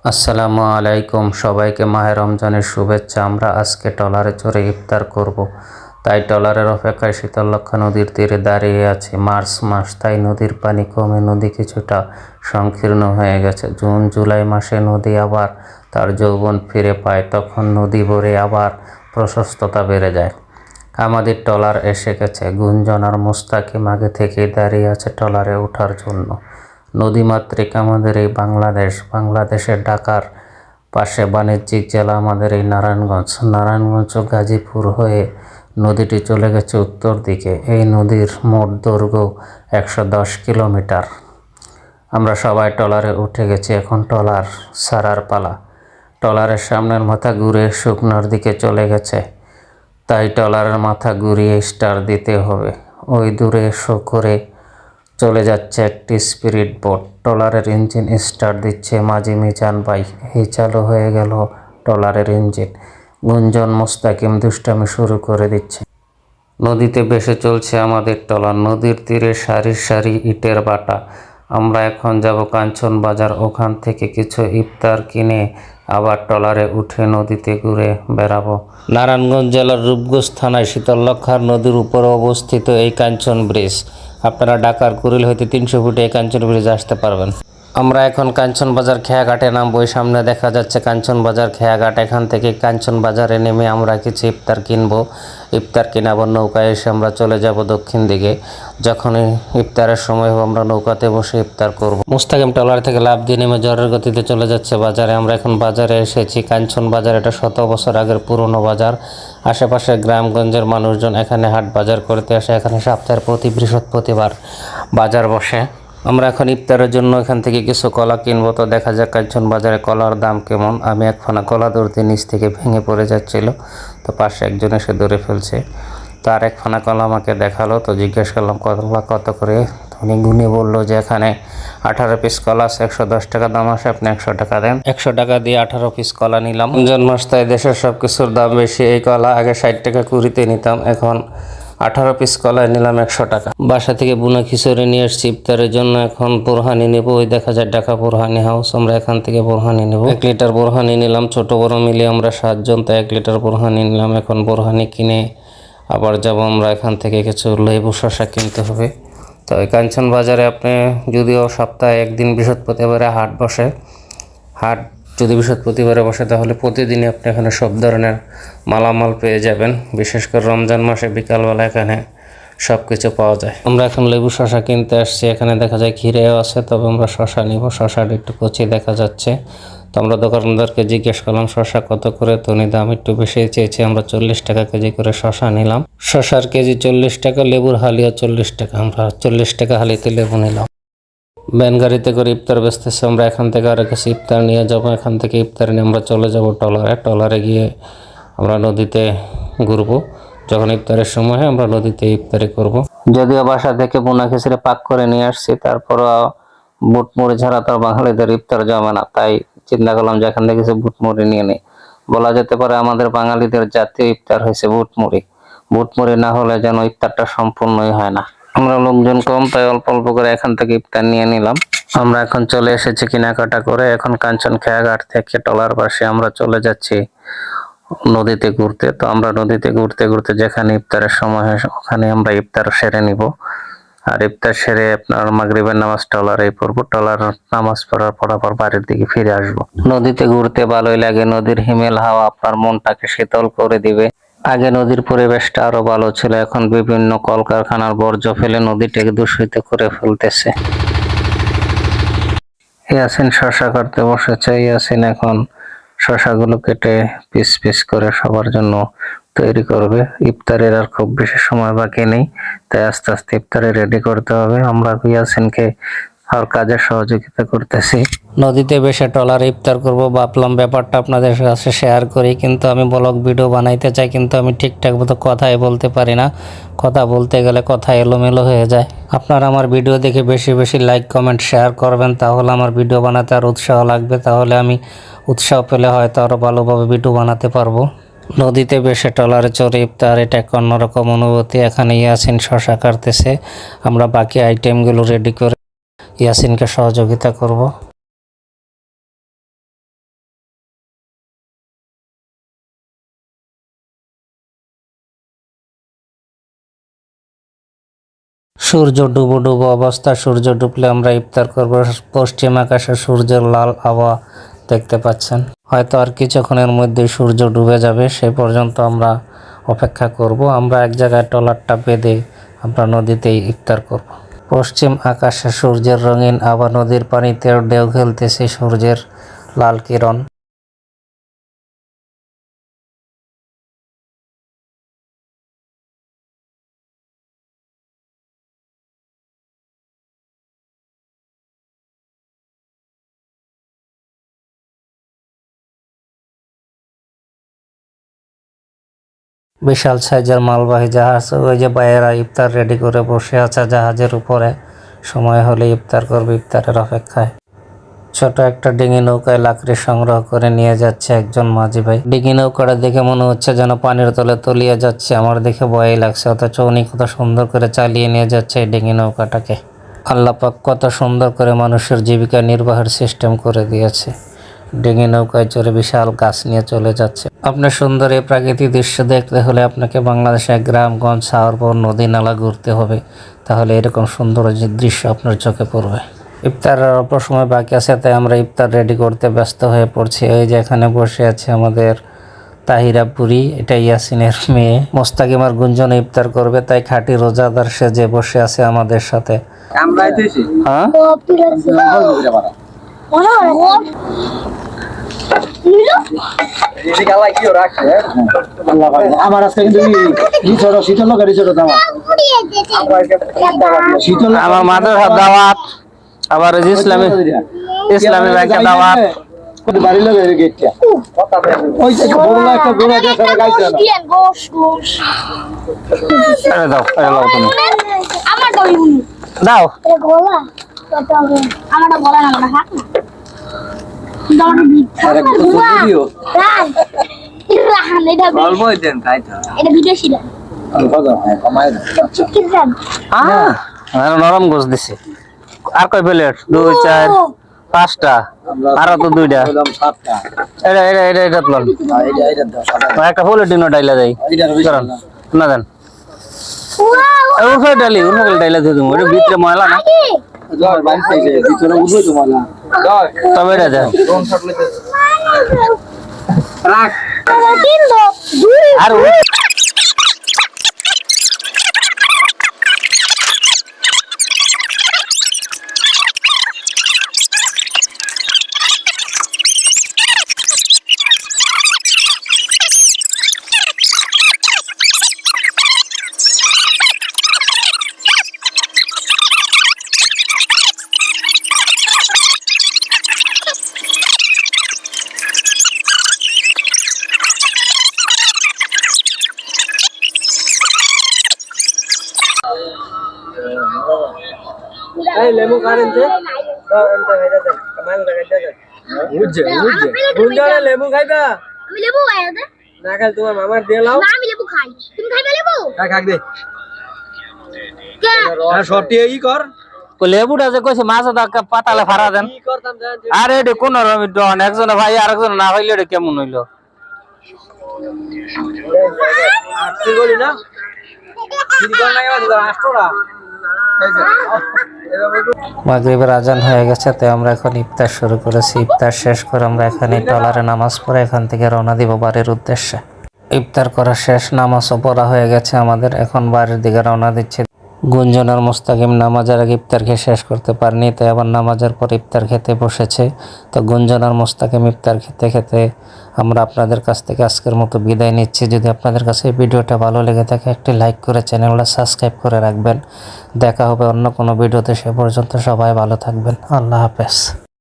আসসালামু আলাইকুম, সবাইকে মাহে রমজানের শুভেচ্ছা। আমরা আজকে ট্রলারে চড়ে ইফতার করব, তাই ট্রলারের অপেক্ষায় শীতলক্ষ্যা নদীর তীরে দাঁড়িয়ে আছি। মার্চ মাস, তাই নদীর পানি কমে নদী কিছুটা সংকীর্ণ হয়ে গেছে। জুন জুলাই মাসে নদী আবার তার যৌবন ফিরে পায়, তখন নদী ভরে আবার প্রশস্ততা বেড়ে যায়। আমাদের ট্রলার এসে গেছে। গুঞ্জন আর মুস্তাকিম আগে থেকেই দাঁড়িয়ে আছে ট্রলারে ওঠার জন্য। নদীমাতৃক আমাদের এই বাংলাদেশের ঢাকার পাশে বাণিজ্যিক জেলা আমাদের এই নারায়ণগঞ্জ ও গাজীপুর হয়ে নদীটি চলে গেছে উত্তর দিকে। এই নদীর মোট দৈর্ঘ্য 110 কিলোমিটার। আমরা সবাই ট্রলারে উঠে গেছি, এখন ট্রলার ছাড়ার পালা। ট্রলারের সামনের মাথা ঘুরে শুকনোর দিকে চলে গেছে, তাই ট্রলারের মাথা ঘুরিয়ে স্টার দিতে হবে। ওই দূরে শো করে চলে যাচ্ছে একটি স্পিরিট বোট। ট্রলারের ইঞ্জিন স্টার্ট দিচ্ছে মাঝি মিজান ভাই। এই চালু হয়ে গেল ট্রলারের ইঞ্জিন। গুঞ্জন মুস্তাকিম দুষ্টামি শুরু করে দিচ্ছে। নদীতে ভেসে চলছে আমাদের ট্রলার। নদীর তীরে সারি সারি ইটের ভাটা। আমরা এখন যাব কাঞ্চন বাজার, ওখান থেকে কিছু ইফতার কিনে আবার ট্রলারে উঠে নদীতে ঘুরে বেড়াবো। নারায়ণগঞ্জ জেলার রূপগঞ্জ থানায় শীতলক্ষ্যা নদীর উপরে অবস্থিত এই কাঞ্চন ব্রিজ। আপনারা ঢাকার কুড়িল হইতে 300 ফুটে এই কাঞ্চন ব্রিজ আসতে পারবেন। আমরা এখন কাঞ্চন বাজার খেয়াঘাটে নামবো। সামনে দেখা যাচ্ছে কাঞ্চন বাজার খেয়াঘাট। এখান থেকে কাঞ্চন বাজারে নেমে আমরা কিছু ইফতার কিনবো। ইফতার কিনে আবার নৌকায় এসে আমরা চলে যাব দক্ষিণ দিকে। যখনই ইফতারের সময় হবে আমরা নৌকাতে বসে ইফতার করব। মুস্তাকিম ট্রলার থেকে লাফ দিয়ে নেমে ঝড়ের গতিতে চলে যাচ্ছে বাজারে। আমরা এখন বাজারে এসেছি। কাঞ্চন বাজার এটা 100 বছর আগের পুরনো বাজার। আশেপাশের গ্রামগঞ্জের মানুষজন এখানে হাট বাজার করতে আসে। এখানে সপ্তাহের প্রতি বৃহস্পতিবার বাজার বসে। আমরা এখন ইফতারের জন্য এখান থেকে কিছু কলা কিনবো। তো দেখা যাক কাঞ্চন বাজারে কলার দাম কেমন। আমি এক ফানা কলা ধরতে নিচ থেকে ভেঙে পড়ে যাচ্ছিল, তো পাশে একজন এসে ধরে ফেলছে। তার এক ফানা কলা আমাকে দেখালো, তো জিজ্ঞেস করলাম কলা কত করে। উনি গুনে বললো যে এখানে 18 পিস কলা আছে, 110 টাকা দাম আসে, আপনি 100 টাকা দেন। 100 টাকা দিয়ে 18 পিস কলা নিলাম। জন্মাস, তাই দেশের সব কিছুর দাম বেশি। এই কলা আগে 60 টাকা কুড়িতে নিতাম, এখন 18 পিস কলায় নিলাম 100 টাকা। বাসা থেকে বুনা খিচুড়ি নিয়ে এসছি ইফতারের জন্য। এখন বোরহানি নেব। ওই দেখা যায় ঢাকা বোরহানি হাউস, আমরা এখান থেকে বোরহানি নেব। 1 লিটার বোরহানি নিলাম, ছোট বড় মিলে আমরা 7 জন, তাই 1 লিটার বোরহানি নিলাম। এখন বোরহানি কিনে আবার যাব আমরা এখান থেকে কিছু লেবু শসা কিনতে হবে। তো এই কাঞ্চন বাজারে আপনি যদিও সপ্তাহে একদিন বৃহস্পতিবারে হাট বসে, হাট যদি বৃহস্পতিবারে বসে তাহলে প্রতিদিনই আপনি এখানে সব ধরনের মালামাল পেয়ে যাবেন। বিশেষ করে রমজান মাসে বিকালবেলা এখানে সব কিছু পাওয়া যায়। আমরা এখন লেবু শসা কিনতে আসছি। এখানে দেখা যায় ঘিরেও আছে, তবে আমরা শসা নিব। শসাটা একটু কচি দেখা যাচ্ছে, তো আমরা দোকানদারকে জিজ্ঞেস করলাম শসা কত করে। তো উনি দাম একটু বেশি চেয়েছে। আমরা 40 টাকা কেজি করে শসা নিলাম। শসার কেজি 40 টাকা, লেবুর হালিয়া 40 টাকা। আমরা 40 টাকা হালিতে লেবু নিলাম। ভ্যান গাড়িতে করে ইফতার বেচতেছে। আমরা এখান থেকে আরও কিছু ইফতার নিয়ে যাব। এখান থেকে ইফতার নিয়ে আমরা চলে যাব ট্রলারে গিয়ে আমরা নদীতে ঘুরবো। যখন ইফতারের সময় হয় আমরা নদীতে ইফতারি করব। যদিও বাসা থেকে বোনা খিচুড়ি পাক করে নিয়ে আসছি, তারপরও বুট মুড়ি ছাড়া তো বাঙালিদের ইফতার জমে না, তাই চিন্তা করলাম যে এখান থেকে কিছু বুট মুড়ি নিয়ে নিই। বলা যেতে পারে আমাদের বাঙালিদের জাতীয় ইফতার হয়েছে বুট মুড়ি। বুট মুড়ি না হলে যেন ইফতারটা সম্পূর্ণই হয় না। আমরা লোকজন কম, তাই অল্প অল্প করে এখান থেকে ইফতার নিয়ে নিলাম। আমরা এখন চলে এসেছি কেনাকাটা করে। এখন কাঞ্চন খেয়াঘাট থেকে ট্রলার পাশে আমরা চলে যাচ্ছি নদীতে ঘুরতে। তো আমরা নদীতে ঘুরতে ঘুরতে যেখানে ইফতারের সময় হয় ওখানে আমরা ইফতার সেরে নিব। আর ইফতার সেরে আপনার মাগরিবের নামাজ ট্রলারেই পড়বো। ট্রলার নামাজ পড়ার পর আবার বাড়ির দিকে ফিরে আসবো। নদীতে ঘুরতে ভালোই লাগে। নদীর হিমেল হাওয়া আপনার মনটাকে শীতল করে দিবে। আগে নদীর পরিবেশটা আরো ভালো ছিল, এখন বিভিন্ন কলকারখানার বর্জ্য ফেলে নদীটাকে দূষিত করে ফেলতেছে। ইয়াসিন শসা কাটতে বসেছে। ইয়াসিন এখন শসাগুলো কেটে পিস পিস করে সবার জন্য তৈরি করবে। ইফতারের আর খুব বেশি সময় বাকি নেই, তাই আস্তে আস্তে ইফতারে রেডি করতে হবে। আমরা ইয়াসিনকে আর কাজে সহযোগিতা করতেছি। নদীতে বেশে ট্রলারে ইফতার করব ভাবলাম, ব্যাপারটা আপনাদের কাছে শেয়ার করি। কিন্তু আমি ব্লগ ভিডিও বানাইতে চাই, কিন্তু আমি ঠিকঠাক মতো কথাই বলতে পারি না। কথা বলতে গেলে কথা এলোমেলো হয়ে যায়। আপনারা আমার ভিডিও দেখে বেশি বেশি লাইক কমেন্ট শেয়ার করবেন, তাহলে আমার ভিডিও বানাতে আর উৎসাহ লাগবে। তাহলে আমি উৎসাহ পেলে হয়তো আরও ভালোভাবে ভিডিও বানাতে পারবো। নদীতে বেশে ট্রলারে চড়ে ইফতার, এটা এক অন্যরকম অনুভূতি। এখানে ইয়াসিন শসা কাটতেছে, আমরা বাকি আইটেমগুলো রেডি করে ইয়াসিনকে সহযোগিতা করব। সূর্য ডুবো ডুবো অবস্থা, সূর্য ডুবলে আমরা ইফতার করব। পশ্চিম আকাশে সূর্যের লাল আভা দেখতে পাচ্ছেন। হয়তো আর কিছুক্ষণের মধ্যে সূর্য ডুবে যাবে, সে পর্যন্ত আমরা অপেক্ষা করব। আমরা এক জায়গায় ট্রলারটা বেঁধে আমরা নদীতেই ইফতার করব। পশ্চিম আকাশে সূর্যের রঙিন আভা, নদীর পানিতে ঢেউ খেলতেছে সূর্যের লাল কিরণ। বিশাল সাইজের মালবাহী জাহাজ, ওই যে বাইরা ইফতার রেডি করে বসে আছে জাহাজের উপরে। সময় হলে ইফতার করবে, ইফতারের অপেক্ষায়। ছোট একটা ডিঙি নৌকায় লাকড়ি সংগ্রহ করে নিয়ে যাচ্ছে একজন মাঝি ভাই। ডিঙি নৌকাটা দেখে মনে হচ্ছে যেন পানির তলে তলিয়ে যাচ্ছে। আমার দেখে ভয়ই লাগছে, অথচ উনি কত সুন্দর করে চালিয়ে নিয়ে যাচ্ছে এই ডিঙি নৌকাটাকে। আল্লাহ পাক কত সুন্দর করে মানুষের জীবিকা নির্বাহের সিস্টেম করে দিয়েছে। ডিঙি নৌকায় চড়ে বিশাল গাছ নিয়ে চলে যাচ্ছে। আপনার সুন্দর এই প্রাকৃতিক দৃশ্য দেখতে হলে আপনাকে বাংলাদেশের গ্রামগঞ্জ, শহরবন, নদী নালা ঘুরতে হবে, তাহলে এরকম সুন্দর দৃশ্য আপনার চোখে পড়বে। ইফতারের অল্প সময় বাকি আছে, তাই আমরা ইফতার রেডি করতে ব্যস্ত হয়ে পড়ছি। এই যে এখানে বসে আছে আমাদের তাহিরা পুরি, এটা ইয়াসিনের মেয়ে। মোস্তাকিম আর গুঞ্জন ইফতার করবে, তাই খাঁটি রোজাদার সেজে বসে আছে আমাদের সাথে। হ্যাঁ, আমার আজকে কিন্তু শীতল গাড়ি ছোট আমার মাদের দাওয়াত, আবার ইসলামী ইসলামী ব্যাংকে দাওয়াত। বাড়ি লোক গেটটা ওই যে বড় একটা গোড়া দিয়ে সারা গাইছে না। আরে দাও, আরে দাও তুমি আমার দাও দাও। এ গোলা কত হবে আমারটা বলা না না হাত না দাও ভিডিও আরে কত ভিডিও রান রান এটা অল্প দেন তাইতো এটা ভিডিও ছিল অল্প দাও কমাই দাও চিকেন রান আর নরম গোস দিছে। আর কয় প্লেট? 2 4 5টা, আরো তো 2টা। বললাম 7টা। এটা প্লান এটা দাও সাদা একটা ফুল ডিনো ডাইলা দেই এটা করেন না দেন। ওই ডালি ওর মগল ডাইলা দিয়ে দেবো, এটা ভিতরে ময়লা না। দাও বাইরে থেকে ভিতরে উঠবে তোমার না দাও তবে এটা দেন কোন শট লইতে রাখ কিন্তু আর এই লেমু কারেন দে দাও এন্টা খাইদা দে কামাল লাগাইদা দে বুঝছে বুঝছে লেমু খাইবা আমি লেবু খাই দে না খাই তোমার মামার দিয়ে লাও না আমি লেবু খাই তুমি খাইবে লেবু খাক দে কে আর সবটি এই কর লেবুটা যে কইছে মাছ পাতালে ফাড়া দেন। কি করতাম জান আরে এটা কোন রকম ডন, একজনে ভাই আর একজন না হইলে এটা কেমন হইলো? আটটি বলি না কি কর না গেল আষ্টরা মাগরিবের আজান হয়ে গেছে, তাই আমরা এখন ইফতার শুরু করেছি। ইফতার শেষ করে আমরা এখানে ট্রলারে নামাজ পড়ে এখান থেকে রওনা দিব বাড়ির উদ্দেশ্যে। ইফতার করা শেষ, নামাজও পড়া হয়ে গেছে আমাদের, এখন বাড়ির দিকে রওনা দিচ্ছি। গুঞ্জনের মোস্তাকিম নামাজের আগে ইফতার খেয়ে শেষ করতে পারেনি, তাই আবার নামাজের পর ইফতার খেতে বসেছে। তো গুঞ্জনের মোস্তাকিম ইফতার খেতে খেতে আমরা আপনাদের কাছ থেকে আজকের মতো বিদায় নিচ্ছি। যদি আপনাদের কাছে এই ভিডিওটা ভালো লেগে থাকে একটি লাইক করে চ্যানেলটা সাবস্ক্রাইব করে রাখবেন। দেখা হবে অন্য কোনো ভিডিওতে, সে পর্যন্ত সবাই ভালো থাকবেন। আল্লাহ হাফেজ।